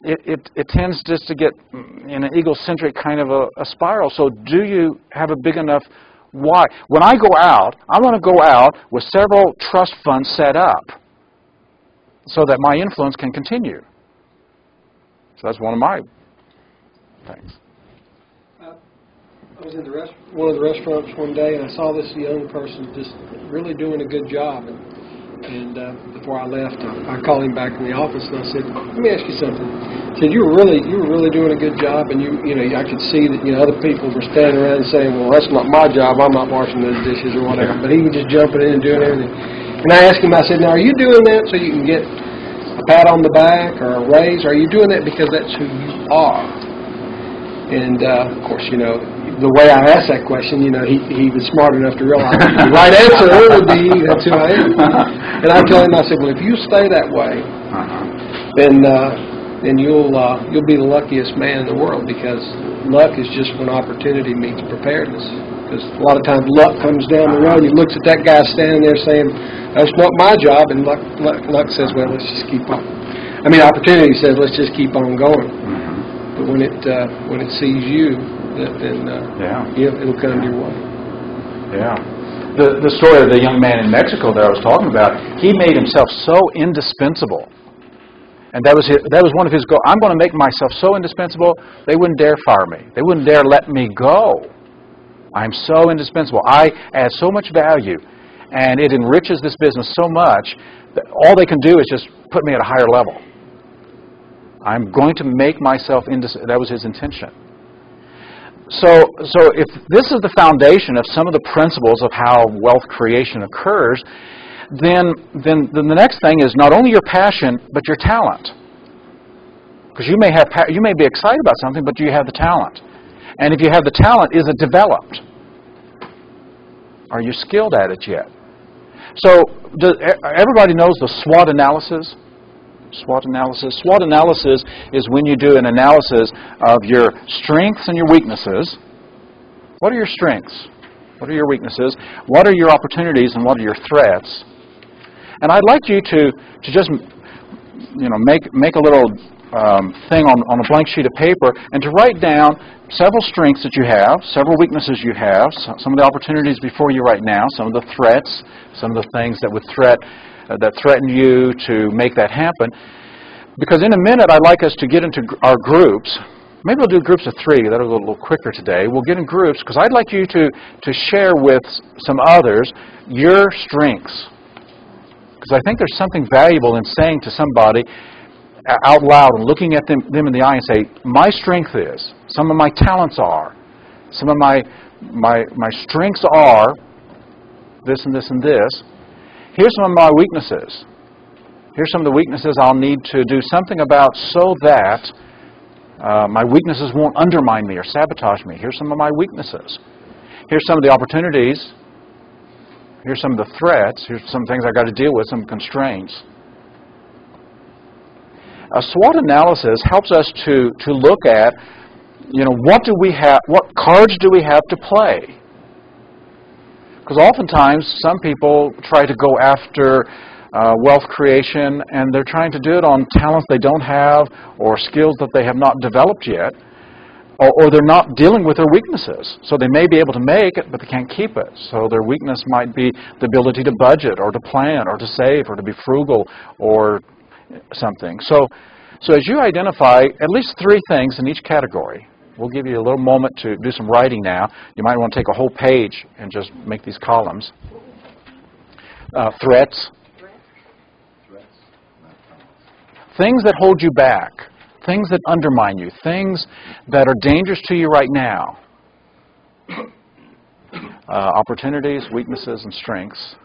it tends just to get in an egocentric kind of a spiral. So do you have a big enough why? When I go out, I want to go out with several trust funds set up so that my influence can continue. So that's one of my things. I was in one of the restaurants one day, and I saw this young person just really doing a good job. And before I left, I called him back in the office, and I said, "Let me ask you something." I said, "You were really doing a good job, and I could see that other people were standing around and saying, well, that's not my job. I'm not washing those dishes or whatever." But he was just jumping in and doing everything. And I asked him, I said, "Now, are you doing that so you can get a pat on the back or a raise? Or are you doing that because that's who you are?" And of course, the way I asked that question, he was smart enough to realize the right answer would be, that's who I am. And I told him, I said, well, if you stay that way, then you'll be the luckiest man in the world, because luck is just when opportunity meets preparedness. Because a lot of times luck comes down the road, he looks at that guy standing there saying, that's not my job, and luck says, well, let's just keep on. Opportunity says, let's just keep on going. But when it sees you, then it'll come your way. Yeah. The story of the young man in Mexico that I was talking about, he made himself so indispensable. And that was one of his goals. I'm going to make myself so indispensable, they wouldn't dare fire me. They wouldn't dare let me go. I'm so indispensable. I add so much value. And it enriches this business so much that all they can do is just put me at a higher level. I'm going to make myself into... That was his intention. So if this is the foundation of some of the principles of how wealth creation occurs, then the next thing is not only your passion, but your talent. Because you may be excited about something, but do you have the talent? And if you have the talent, is it developed? Are you skilled at it yet? So everybody knows the SWOT analysis. SWOT analysis. SWOT analysis is when you do an analysis of your strengths and your weaknesses. What are your strengths? What are your weaknesses? What are your opportunities and what are your threats? And I'd like you to just make a little thing on a blank sheet of paper and to write down several strengths that you have, several weaknesses you have, some of the opportunities before you right now, some of the threats, some of the things that would threaten you to make that happen. Because in a minute, I'd like us to get into our groups. Maybe we'll do groups of 3. That'll go a little quicker today. We'll get in groups because I'd like you to share with some others your strengths. Because I think there's something valuable in saying to somebody out loud and looking at them in the eye and say, my strength is, some of my talents are, some of my strengths are this and this and this. Here's some of my weaknesses. Here's some of the weaknesses I'll need to do something about so that my weaknesses won't undermine me or sabotage me. Here's some of my weaknesses. Here's some of the opportunities. Here's some of the threats. Here's some things I've got to deal with, some constraints. A SWOT analysis helps us to look at, what do we have, what cards do we have to play? Because oftentimes some people try to go after wealth creation and they're trying to do it on talents they don't have or skills that they have not developed yet, or they're not dealing with their weaknesses. So they may be able to make it, but they can't keep it. So their weakness might be the ability to budget or to plan or to save or to be frugal or something. So as you identify at least 3 things in each category, we'll give you a little moment to do some writing now. You might want to take a whole page and just make these columns. Threats. Things that hold you back. Things that undermine you. Things that are dangerous to you right now. Opportunities, weaknesses, and strengths.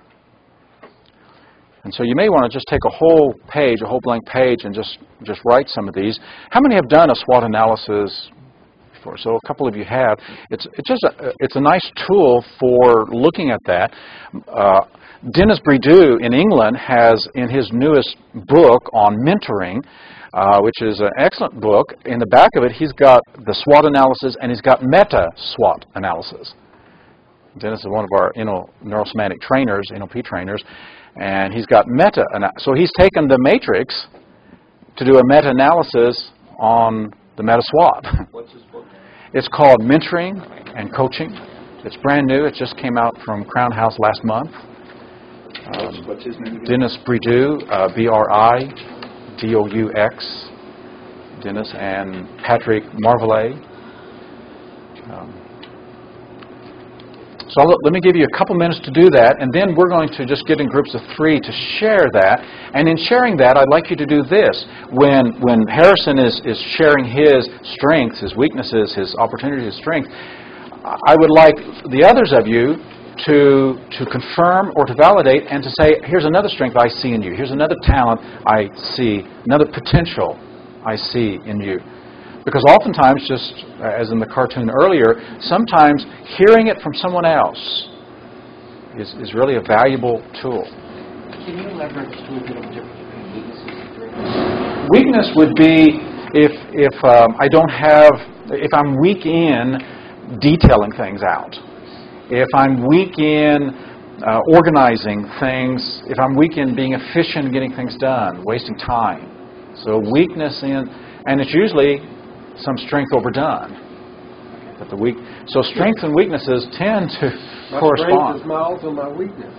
And so you may want to just take a whole page, a whole blank page, and just write some of these. How many have done a SWOT analysis before? So a couple of you have. It's a nice tool for looking at that. Dennis Brideau in England has, in his newest book on mentoring, which is an excellent book, in the back of it he's got the SWOT analysis and he's got meta-SWOT analysis. Dennis is one of our neurosemantic trainers, NLP trainers, and he's got so he's taken the matrix to do a meta-analysis on the meta-SWOT. What's his book? It's called Mentoring and Coaching. It's brand new. It just came out from Crown House last month. What's his name again? Dennis Brideau, Brideux, Dennis, and Patrick Marvelet. So let me give you a couple minutes to do that, and then we're going to just get in groups of 3 to share that. And in sharing that, I'd like you to do this. When Harrison is sharing his strengths, his weaknesses, his opportunities, his strengths, I would like the others of you to confirm or to validate and to say, here's another strength I see in you. Here's another talent I see, another potential I see in you. Because oftentimes, just as in the cartoon earlier, sometimes hearing it from someone else is really a valuable tool. Can you elaborate just a little bit on the difference between weaknesses and strengths? Weakness would be if I'm weak in detailing things out. If I'm weak in organizing things, if I'm weak in being efficient in getting things done, wasting time. So weakness and it's usually some strength overdone. But so strengths and weaknesses tend to correspond. My strength is also my weakness.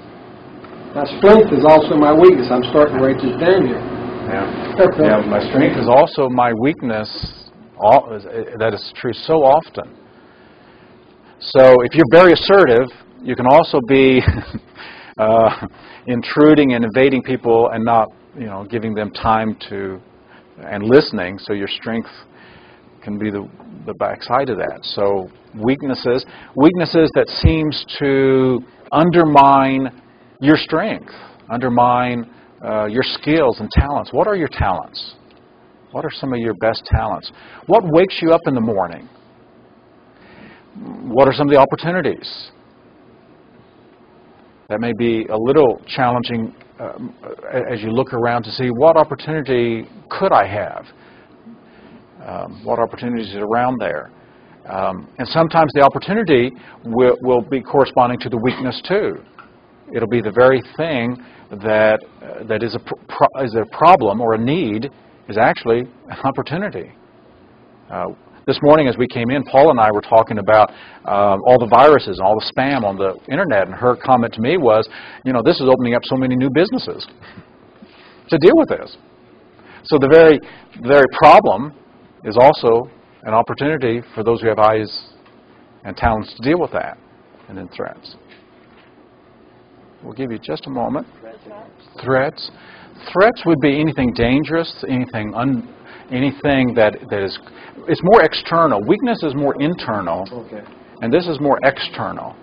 My strength is also my weakness. I'm starting to write this down here. Yeah, my strength is also my weakness. That is true so often. So if you're very assertive, you can also be intruding and invading people and not, giving them time to and listening. So your strength can be the backside of that. So weaknesses that seems to undermine your strength, undermine your skills and talents. What are your talents? What are some of your best talents? What wakes you up in the morning? What are some of the opportunities? That may be a little challenging as you look around to see what opportunity could I have? What opportunities are around there? And sometimes the opportunity will be corresponding to the weakness too. It'll be the very thing that is a problem or a need is actually an opportunity. This morning as we came in, Paul and I were talking about all the viruses and all the spam on the internet, and her comment to me was, this is opening up so many new businesses to deal with this. So the very problem is also an opportunity for those who have eyes and talents to deal with that, and then threats. We'll give you just a moment. Threats. Threats would be anything dangerous, anything that is. It's more external. Weakness is more internal, and this is more external.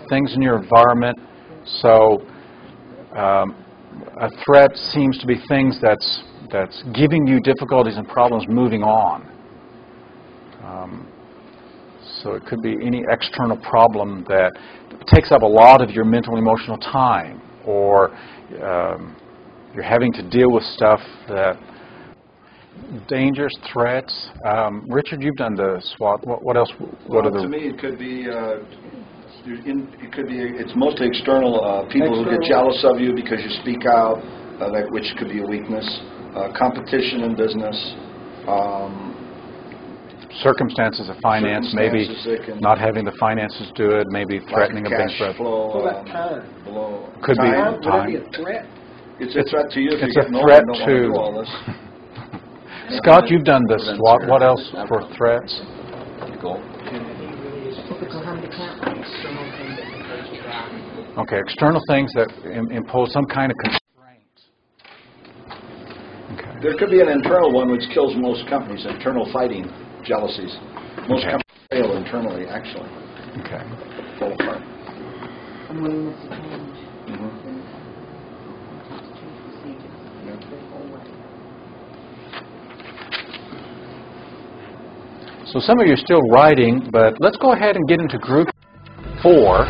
Things in your environment. So a threat seems to be things that's giving you difficulties and problems moving on. So it could be any external problem that takes up a lot of your mental and emotional time, or you're having to deal with stuff that dangers, threats. Richard, you've done the SWOT. What else? To me, it could be. It's mostly external. People who get jealous of you because you speak out, which could be a weakness. Competition in business. Circumstances of finance, maybe not having the finances do it, maybe threatening a bankrupt. Could be time. It's a threat to you. It's a threat to. Scott, you've done this. What else for threats? Okay, external things that impose some kind of constraint. Okay. There could be an internal one which kills most companies, internal fighting, jealousies. Most companies fail internally, actually. Okay. Fall apart. Unwillingness to change. So some of you are still writing, but let's go ahead and get into group 4.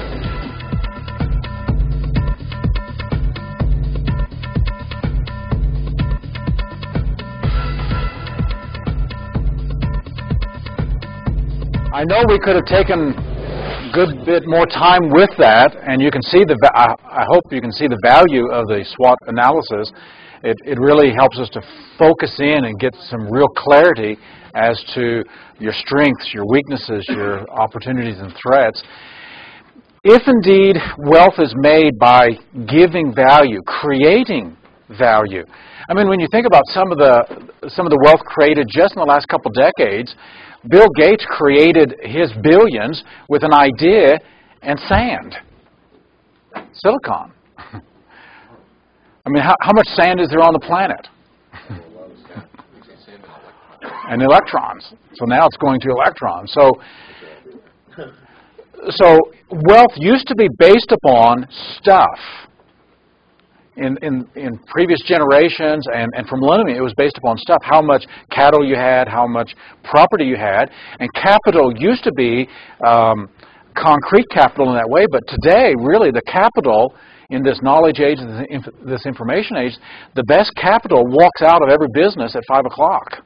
I know we could have taken a good bit more time with that, and you can see I hope you can see the value of the SWOT analysis. It really helps us to focus in and get some real clarity as to your strengths, your weaknesses, your opportunities and threats. If indeed wealth is made by giving value, creating value. I mean, when you think about some of the wealth created just in the last couple decades, Bill Gates created his billions with an idea and sand, silicon. I mean, how much sand is there on the planet? And electrons. So now it's going to electrons. So wealth used to be based upon stuff. In previous generations and for millennia, it was based upon stuff. How much cattle you had, how much property you had. And capital used to be concrete capital in that way. But today, really, the capital in this knowledge age, this information age, the best capital walks out of every business at 5 o'clock.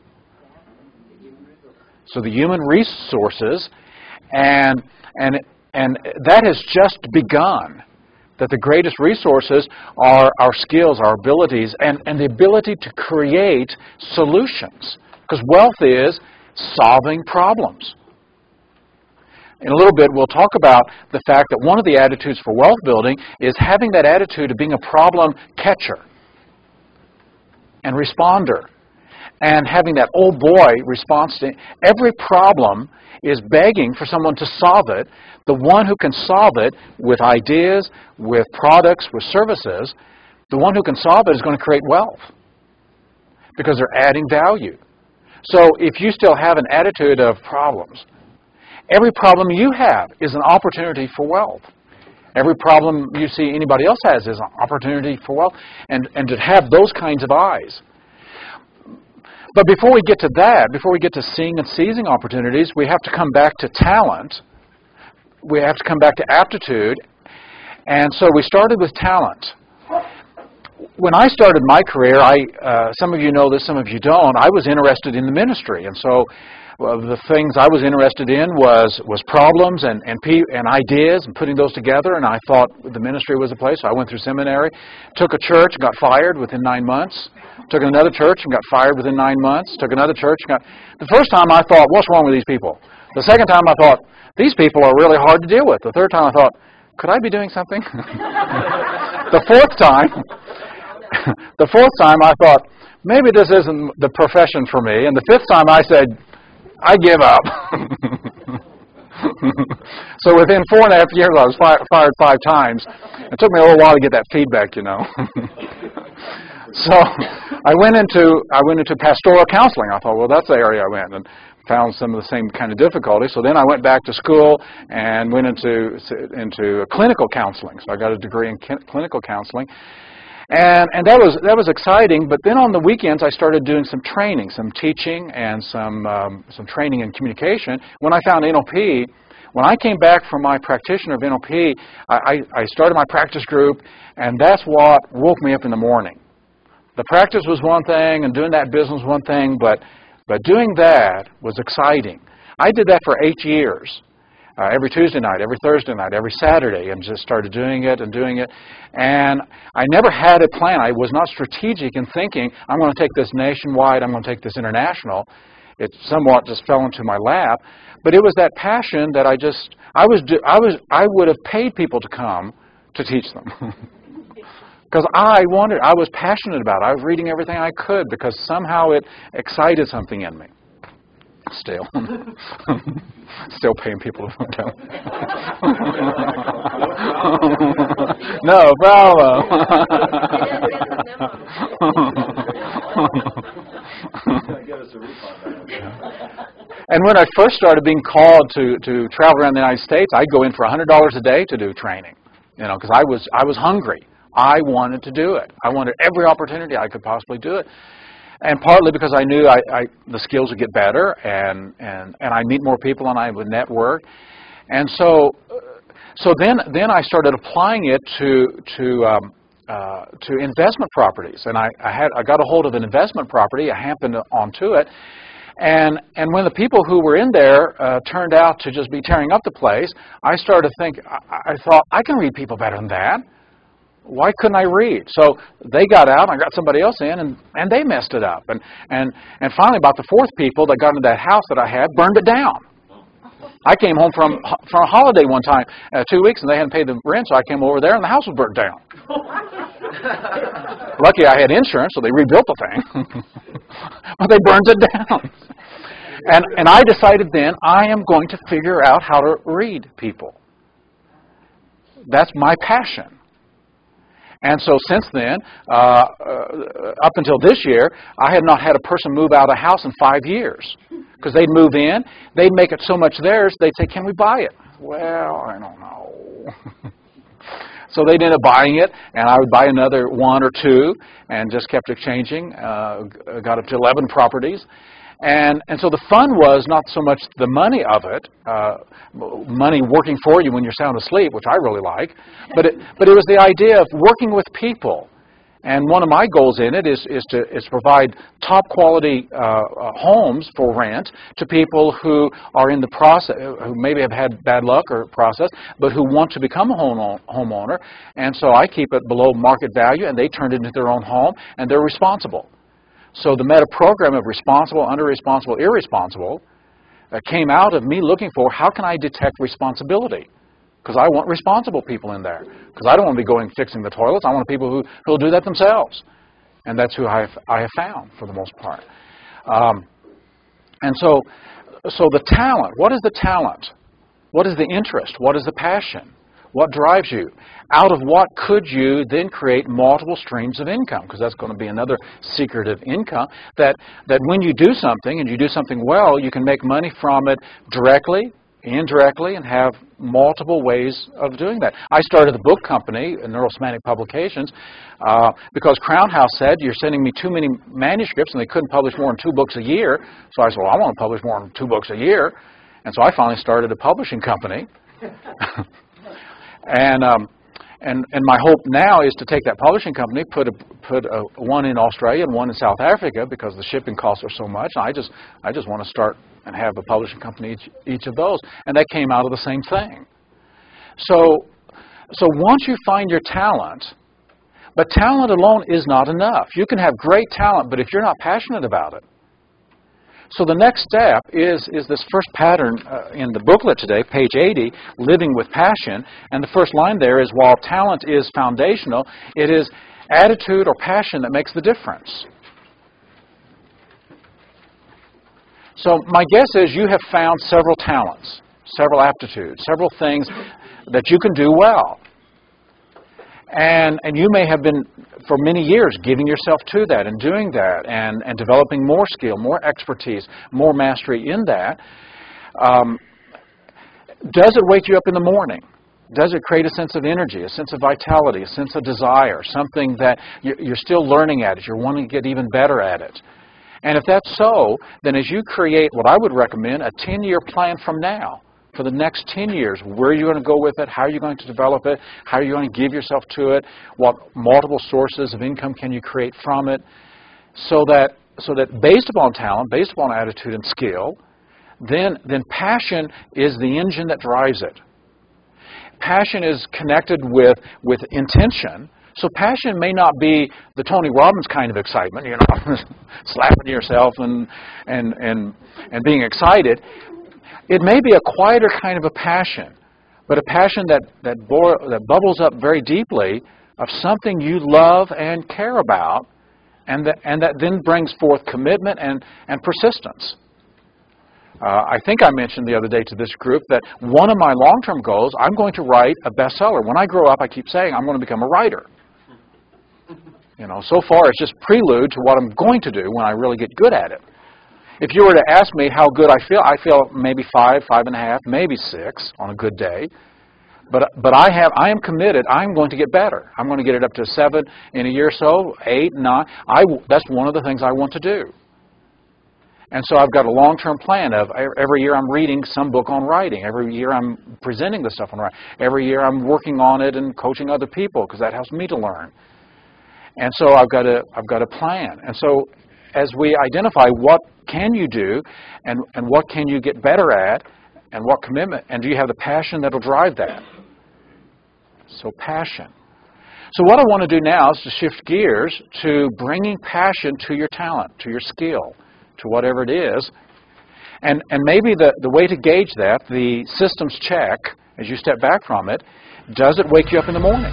So the human resources, and that has just begun. That the greatest resources are our skills, our abilities, and the ability to create solutions. Because wealth is solving problems. In a little bit, we'll talk about the fact that one of the attitudes for wealth building is having that attitude of being a problem catcher and responder. and having that old boy response to every problem is begging for someone to solve it. The one who can solve it with ideas, with products, with services, the one who can solve it is going to create wealth because they're adding value. So if you still have an attitude of problems, every problem you have is an opportunity for wealth. Every problem you see anybody else has is an opportunity for wealth, and to have those kinds of eyes. But before we get to that, before we get to seeing and seizing opportunities, we have to come back to talent. We have to come back to aptitude. And so we started with talent. When I started my career, some of you know this, some of you don't, I was interested in the ministry. And so the things I was interested in was problems and ideas and putting those together, and I thought the ministry was a place. So I went through seminary, took a church, got fired within 9 months, took another church and got fired within 9 months, took another church and got... The first time I thought, what's wrong with these people? The second time I thought, these people are really hard to deal with. The third time I thought, could I be doing something? The fourth time I thought, maybe this isn't the profession for me. And the fifth time I said, I give up. So within 4.5 years, I was fired 5 times. It took me a little while to get that feedback, you know. So I went into pastoral counseling. I thought, well, that's the area I went, and found some of the same kind of difficulties. So then I went back to school and went into clinical counseling. So I got a degree in clinical counseling. And that was exciting, but then on the weekends I started doing some training, some teaching, and some training in communication. When I found NLP, when I came back from my practitioner of NLP, I started my practice group, and that's what woke me up in the morning. The practice was one thing, and doing that business was one thing, but doing that was exciting. I did that for 8 years. Every Tuesday night, every Thursday night, every Saturday, and just started doing it. And I never had a plan. I was not strategic in thinking, I'm going to take this nationwide, I'm going to take this international. It somewhat just fell into my lap. But it was that passion that I would have paid people to come to teach them. Because I was passionate about it. I was reading everything I could because somehow it excited something in me. Still paying people to come. No problem. And when I first started being called to travel around the United States, I'd go in for $100 a day to do training, you know, because I was hungry. I wanted to do it. I wanted every opportunity I could possibly do it. And partly because I knew the skills would get better, and I'd meet more people, and I would network. And so then I started applying it to investment properties. And I got a hold of an investment property. I happened onto it. And when the people who were in there turned out to just be tearing up the place, I started to think, I thought, I can read people better than that. Why couldn't I read? So they got out, and I got somebody else in, and they messed it up. And finally, about the fourth people that got into that house that I had burned it down. I came home from a holiday one time, 2 weeks, and they hadn't paid the rent, so I came over there, and the house was burnt down. Lucky I had insurance, so they rebuilt the thing. But they burned it down. And I decided then, I am going to figure out how to read people. That's my passion. And so since then, up until this year, I had not had a person move out of the house in 5 years. Because they'd move in, they'd make it so much theirs, they'd say, can we buy it? Well, I don't know. So they'd end up buying it, and I would buy another 1 or 2, and just kept exchanging. Got up to 11 properties. And so the fun was not so much the money of it, money working for you when you're sound asleep, which I really like, but it was the idea of working with people. And one of my goals in it is to provide top quality homes for rent to people who are in the process, who maybe have had bad luck or process, but who want to become a homeowner. And so I keep it below market value, and they turn it into their own home, and they're responsible. So the meta program of responsible, under-responsible, irresponsible came out of me looking for how can I detect responsibility? Because I want responsible people in there. Because I don't want to be going fixing the toilets. I want people who will do that themselves. And that's who I have found for the most part. And so the talent, what is the talent? What is the interest? What is the passion? What drives you? Out of what could you then create multiple streams of income? Because that's going to be another secret of income, that when you do something and you do something well, you can make money from it directly, indirectly, and have multiple ways of doing that. I started the book company, Neurosemantic Publications, because Crown House said, you're sending me too many manuscripts, and they couldn't publish more than 2 books a year. So I said, well, I want to publish more than 2 books a year. And so I finally started a publishing company. And my hope now is to take that publishing company, put one in Australia and one in South Africa, because the shipping costs are so much. I just want to start and have a publishing company each of those, and that came out of the same thing. So once you find your talent, but talent alone is not enough. You can have great talent, but if you're not passionate about it. So the next step is this first pattern in the booklet today, page 80, Living with Passion. And the first line there is, while talent is foundational, it is attitude or passion that makes the difference. So my guess is you have found several talents, several aptitudes, several things that you can do well. And you may have been, for many years, giving yourself to that and doing that and developing more skill, more expertise, more mastery in that. Does it wake you up in the morning? Does it create a sense of energy, a sense of vitality, a sense of desire, something that you're still learning at it, you're wanting to get even better at it? And if that's so, then as you create what I would recommend, a 10-year plan from now, for the next 10 years, where are you going to go with it? How are you going to develop it? How are you going to give yourself to it? What multiple sources of income can you create from it? So that based upon talent, based upon attitude and skill, then passion is the engine that drives it. Passion is connected with intention. So passion may not be the Tony Robbins kind of excitement, slapping yourself and being excited. It may be a quieter kind of a passion, but a passion that bubbles up very deeply of something you love and care about, and that then brings forth commitment and persistence. I think I mentioned the other day to this group that one of my long-term goals, I'm going to write a bestseller. When I grow up, I keep saying I'm going to become a writer. So far it's just prelude to what I'm going to do when I really get good at it. If you were to ask me how good I feel maybe 5, 5.5, maybe 6 on a good day. But I am committed. I'm going to get better. I'm going to get it up to 7 in a year or so, 8, 9. That's one of the things I want to do. And so I've got a long-term plan of every year I'm reading some book on writing. Every year I'm presenting the stuff on writing. Every year I'm working on it and coaching other people, because that helps me to learn. And so I've got a plan. And so as we identify what can you do and what can you get better at and what commitment, and do you have the passion that will drive that? So passion. So what I want to do now is to shift gears to bringing passion to your talent, to your skill, to whatever it is. And maybe the way to gauge that, the systems check, as you step back from it, does it wake you up in the morning?